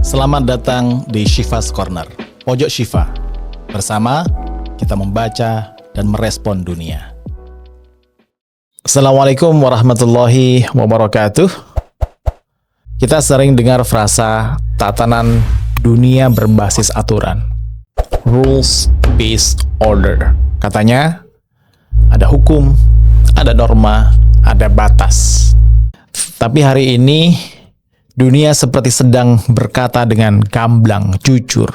Selamat datang di Shifa's Corner, pojok Shifa. Bersama kita membaca dan merespon dunia. Assalamualaikum warahmatullahi wabarakatuh. Kita sering dengar frasa tatanan dunia berbasis aturan, rules-based order. Katanya ada hukum, ada norma, ada batas. Tapi hari ini dunia seperti sedang berkata dengan gamblang, jujur.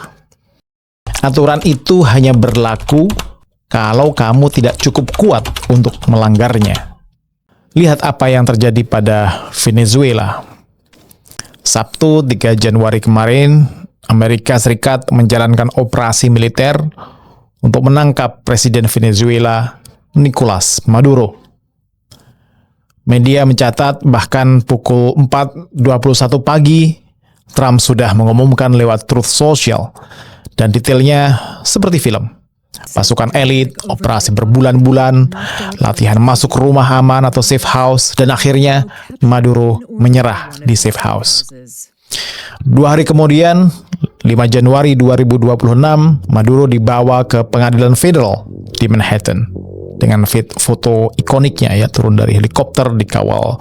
Aturan itu hanya berlaku kalau kamu tidak cukup kuat untuk melanggarnya. Lihat apa yang terjadi pada Venezuela. Sabtu 3 Januari kemarin, Amerika Serikat menjalankan operasi militer untuk menangkap Presiden Venezuela, Nicolas Maduro. Media mencatat bahkan pukul 4.21 pagi, Trump sudah mengumumkan lewat Truth Social, dan detailnya seperti film. Pasukan elit, operasi berbulan-bulan, latihan masuk rumah aman atau safe house, dan akhirnya Maduro menyerah di safe house. 2 hari kemudian, 5 Januari 2026, Maduro dibawa ke pengadilan federal di Manhattan. Dengan foto ikoniknya, ya, turun dari helikopter dikawal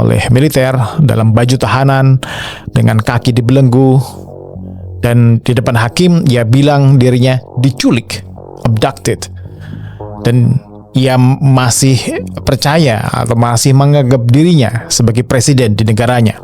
oleh militer dalam baju tahanan dengan kaki dibelenggu, dan di depan hakim ia bilang dirinya diculik, abducted, dan ia masih percaya atau masih menganggap dirinya sebagai presiden di negaranya.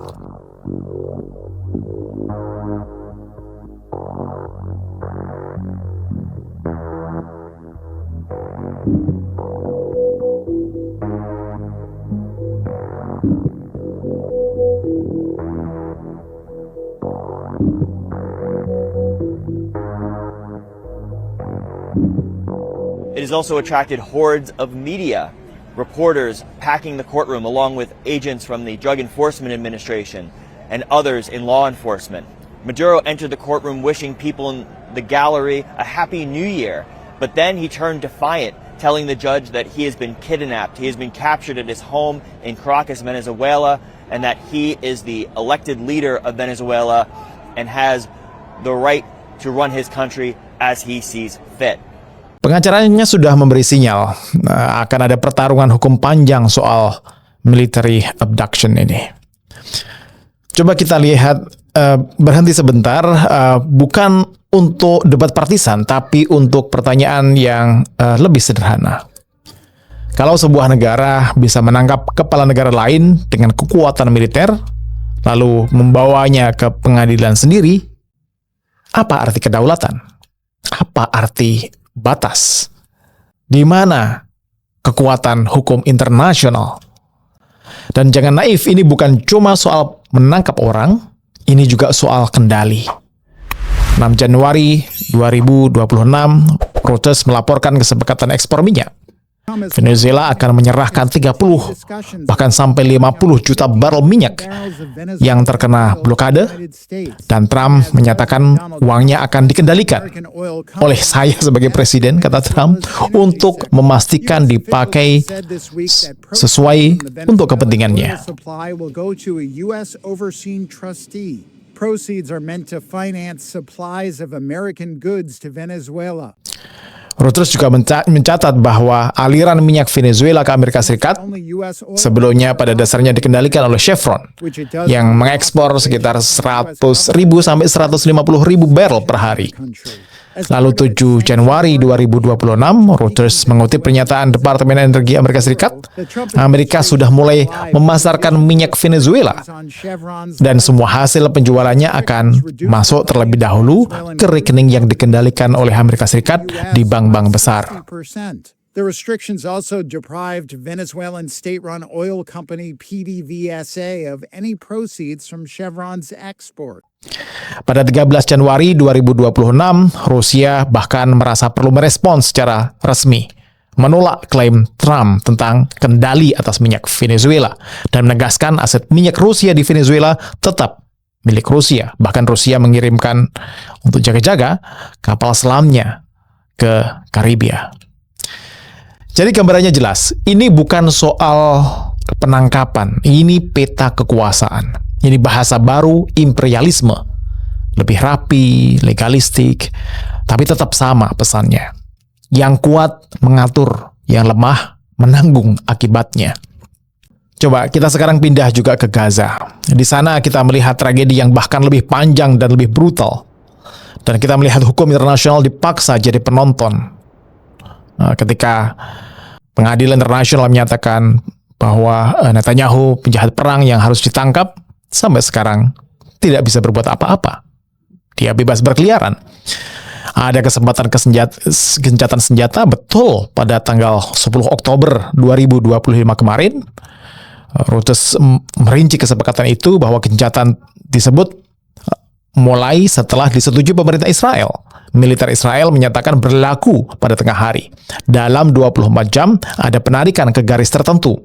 It has also attracted hordes of media, reporters packing the courtroom along with agents from the Drug Enforcement Administration and others in law enforcement. Maduro entered the courtroom wishing people in the gallery a happy new year, but then he turned defiant, telling the judge that he has been kidnapped, he has been captured at his home in Caracas, Venezuela, and that he is the elected leader of Venezuela and has the right to run his country as he sees fit. Pengacaranya sudah memberi sinyal akan ada pertarungan hukum panjang soal military abduction ini. Coba kita lihat, berhenti sebentar, bukan untuk debat partisan, tapi untuk pertanyaan yang lebih sederhana. Kalau sebuah negara bisa menangkap kepala negara lain dengan kekuatan militer, lalu membawanya ke pengadilan sendiri, apa arti kedaulatan? Apa arti batas? Di mana kekuatan hukum internasional? Dan jangan naif, ini bukan cuma soal menangkap orang, ini juga soal kendali. 6 Januari 2026, Reuters melaporkan kesepakatan ekspor minyak. Venezuela akan menyerahkan 30 bahkan sampai 50 juta barel minyak yang terkena blokade, dan Trump menyatakan uangnya akan dikendalikan oleh saya sebagai presiden, kata Trump, untuk memastikan dipakai sesuai untuk kepentingannya. Proceeds are meant to finance supplies of American goods to Venezuela. Reuters juga mencatat bahwa aliran minyak Venezuela ke Amerika Serikat sebelumnya pada dasarnya dikendalikan oleh Chevron yang mengekspor sekitar 100.000 sampai 150.000 barel per hari. Lalu 7 Januari 2026, Reuters mengutip pernyataan Departemen Energi Amerika Serikat, Amerika sudah mulai memasarkan minyak Venezuela dan semua hasil penjualannya akan masuk terlebih dahulu ke rekening yang dikendalikan oleh Amerika Serikat di bank-bank besar. The restrictions also deprived Venezuelan state-run oil company PDVSA of any proceeds from Chevron's export. Pada 13 Januari 2026, Rusia bahkan merasa perlu merespons secara resmi, menolak klaim Trump tentang kendali atas minyak Venezuela, dan menegaskan aset minyak Rusia di Venezuela tetap milik Rusia. Bahkan Rusia mengirimkan untuk jaga-jaga kapal selamnya ke Karibia. Jadi gambarannya jelas, ini bukan soal penangkapan, ini peta kekuasaan. Ini bahasa baru imperialisme. lebih rapi, legalistik, tapi tetap sama pesannya. Yang kuat mengatur, yang lemah menanggung akibatnya. Coba kita sekarang pindah juga ke Gaza. Di sana kita melihat tragedi yang bahkan lebih panjang dan lebih brutal. Dan kita melihat hukum internasional dipaksa jadi penonton. Ketika pengadilan internasional menyatakan bahwa Netanyahu penjahat perang yang harus ditangkap, sampai sekarang tidak bisa berbuat apa-apa. Dia bebas berkeliaran. Ada kesempatan gencatan senjata betul pada tanggal 10 Oktober 2025 kemarin. Reuters merinci kesepakatan itu bahwa gencatan disebut mulai setelah disetujui pemerintah Israel. Militer Israel menyatakan berlaku pada tengah hari. Dalam 24 jam ada penarikan ke garis tertentu.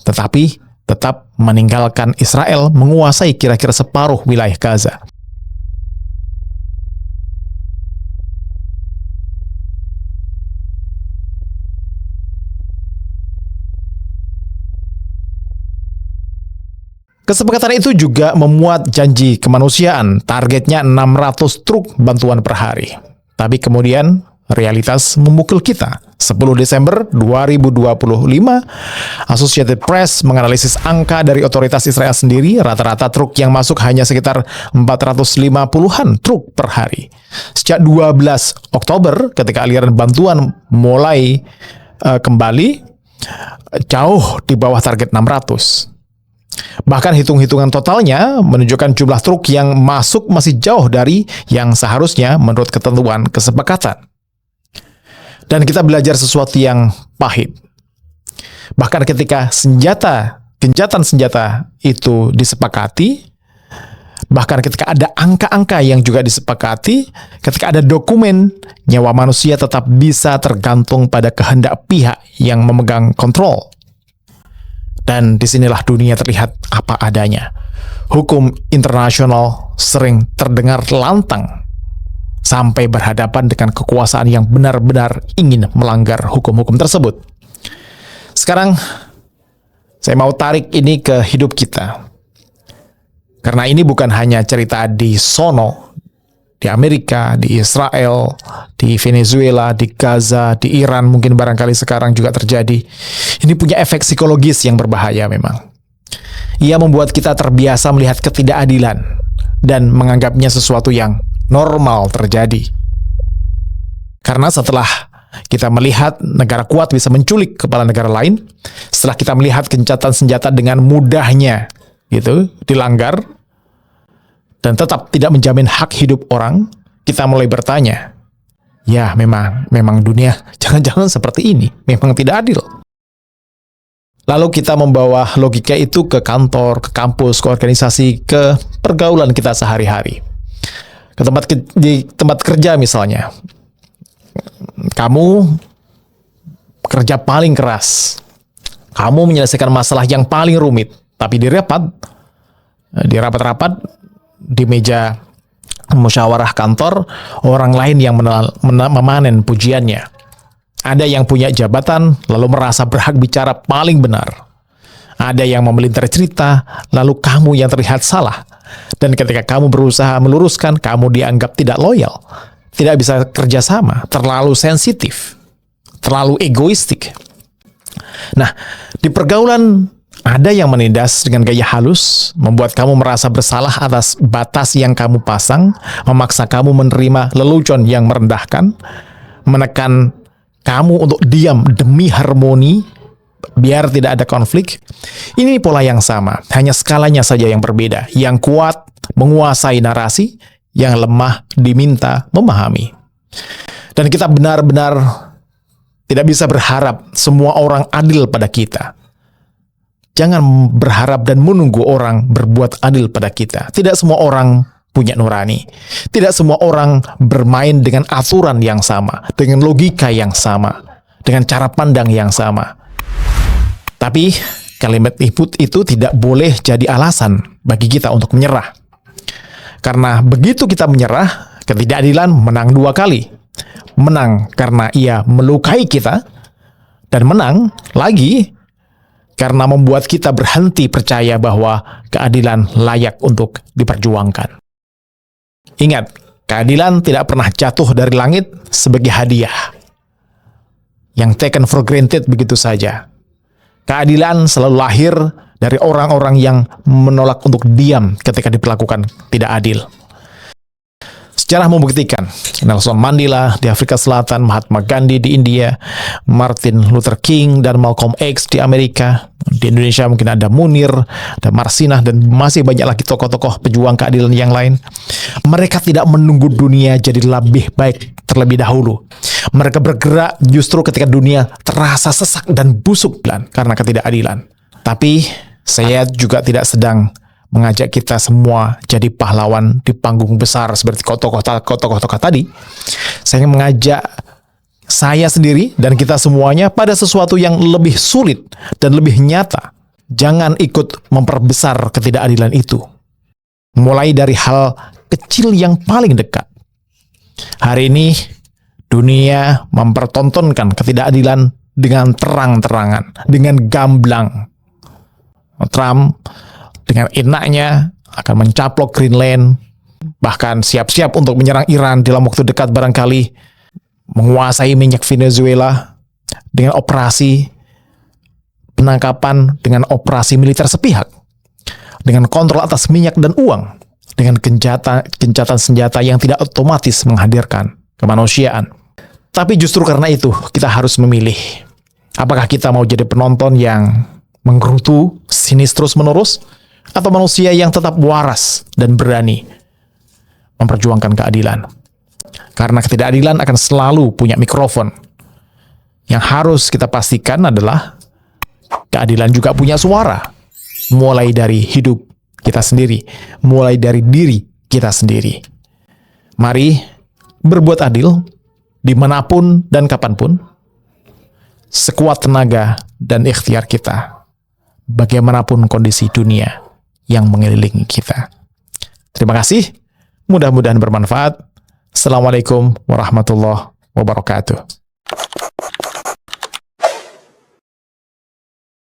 Tetapi tetap meninggalkan Israel menguasai kira-kira separuh wilayah Gaza. Kesepakatan itu juga memuat janji kemanusiaan, targetnya 600 truk bantuan per hari. Tapi kemudian realitas memukul kita. 10 Desember 2025, Associated Press menganalisis angka dari otoritas Israel sendiri, rata-rata truk yang masuk hanya sekitar 450-an truk per hari. Sejak 12 Oktober, ketika aliran bantuan mulai kembali, jauh di bawah target 600. Bahkan hitung-hitungan totalnya menunjukkan jumlah truk yang masuk masih jauh dari yang seharusnya menurut ketentuan kesepakatan. Dan kita belajar sesuatu yang pahit. Bahkan ketika gencatan senjata itu disepakati, bahkan ketika ada angka-angka yang juga disepakati, ketika ada dokumen, nyawa manusia tetap bisa tergantung pada kehendak pihak yang memegang kontrol. Dan disinilah dunia terlihat apa adanya. Hukum internasional sering terdengar lantang sampai berhadapan dengan kekuasaan yang benar-benar ingin melanggar hukum-hukum tersebut. Sekarang, saya mau tarik ini ke hidup kita. Karena ini bukan hanya cerita di sono, di Amerika, di Israel, di Venezuela, di Gaza, di Iran, mungkin barangkali sekarang juga terjadi. Ini punya efek psikologis yang berbahaya memang. Ia membuat kita terbiasa melihat ketidakadilan dan menganggapnya sesuatu yang normal terjadi. Karena setelah kita melihat negara kuat bisa menculik kepala negara lain, setelah kita melihat gencatan senjata dengan mudahnya gitu dilanggar, dan tetap tidak menjamin hak hidup orang, kita mulai bertanya, ya memang dunia jangan-jangan seperti ini, memang tidak adil. Lalu kita membawa logika itu ke kantor, ke kampus, ke organisasi, ke pergaulan kita sehari-hari. Di tempat kerja misalnya, kamu kerja paling keras, kamu menyelesaikan masalah yang paling rumit, tapi di rapat-rapat, di meja musyawarah kantor, orang lain yang memanen pujiannya. Ada yang punya jabatan, lalu merasa berhak bicara paling benar. Ada yang memelintir cerita, lalu kamu yang terlihat salah. Dan ketika kamu berusaha meluruskan, kamu dianggap tidak loyal, tidak bisa kerjasama, terlalu sensitif, terlalu egoistik. Nah, di pergaulan ada yang menindas dengan gaya halus, membuat kamu merasa bersalah atas batas yang kamu pasang, memaksa kamu menerima lelucon yang merendahkan, menekan kamu untuk diam demi harmoni, biar tidak ada konflik. Ini pola yang sama, hanya skalanya saja yang berbeda. Yang kuat menguasai narasi, yang lemah diminta memahami. Dan kita benar-benar tidak bisa berharap semua orang adil pada kita. Jangan berharap dan menunggu orang berbuat adil pada kita. Tidak semua orang punya nurani. Tidak semua orang bermain dengan aturan yang sama, dengan logika yang sama, dengan cara pandang yang sama. Tapi kalimat itu tidak boleh jadi alasan bagi kita untuk menyerah. Karena begitu kita menyerah, ketidakadilan menang dua kali. Menang karena ia melukai kita, dan menang lagi karena membuat kita berhenti percaya bahwa keadilan layak untuk diperjuangkan. Ingat, keadilan tidak pernah jatuh dari langit sebagai hadiah yang taken for granted begitu saja. Keadilan selalu lahir dari orang-orang yang menolak untuk diam ketika diperlakukan tidak adil. Sejarah membuktikan, Nelson Mandela di Afrika Selatan, Mahatma Gandhi di India, Martin Luther King dan Malcolm X di Amerika. Di Indonesia mungkin ada Munir, ada Marsinah, dan masih banyak lagi tokoh-tokoh pejuang keadilan yang lain. Mereka tidak menunggu dunia jadi lebih baik terlebih dahulu. Mereka bergerak justru ketika dunia terasa sesak dan busuk karena ketidakadilan. Tapi saya juga tidak sedang mengajak kita semua jadi pahlawan di panggung besar seperti tokoh-tokoh tadi. Saya ingin mengajak saya sendiri dan kita semuanya pada sesuatu yang lebih sulit dan lebih nyata. Jangan ikut memperbesar ketidakadilan itu. Mulai dari hal kecil yang paling dekat. Hari ini dunia mempertontonkan ketidakadilan dengan terang-terangan, dengan gamblang. Trump dengan enaknya akan mencaplok Greenland, bahkan siap-siap untuk menyerang Iran dalam waktu dekat barangkali, menguasai minyak Venezuela dengan operasi penangkapan, dengan operasi militer sepihak, dengan kontrol atas minyak dan uang, dengan gencatan senjata yang tidak otomatis menghadirkan kemanusiaan. Tapi justru karena itu, kita harus memilih. Apakah kita mau jadi penonton yang menggerutu, sinis terus-menerus, atau manusia yang tetap waras dan berani memperjuangkan keadilan. Karena ketidakadilan akan selalu punya mikrofon. Yang harus kita pastikan adalah keadilan juga punya suara. Mulai dari hidup kita sendiri, mulai dari diri kita sendiri. Mari berbuat adil dimanapun dan kapanpun, sekuat tenaga dan ikhtiar kita, bagaimanapun kondisi dunia yang mengelilingi kita. Terima kasih, mudah-mudahan bermanfaat. Assalamualaikum warahmatullahi wabarakatuh.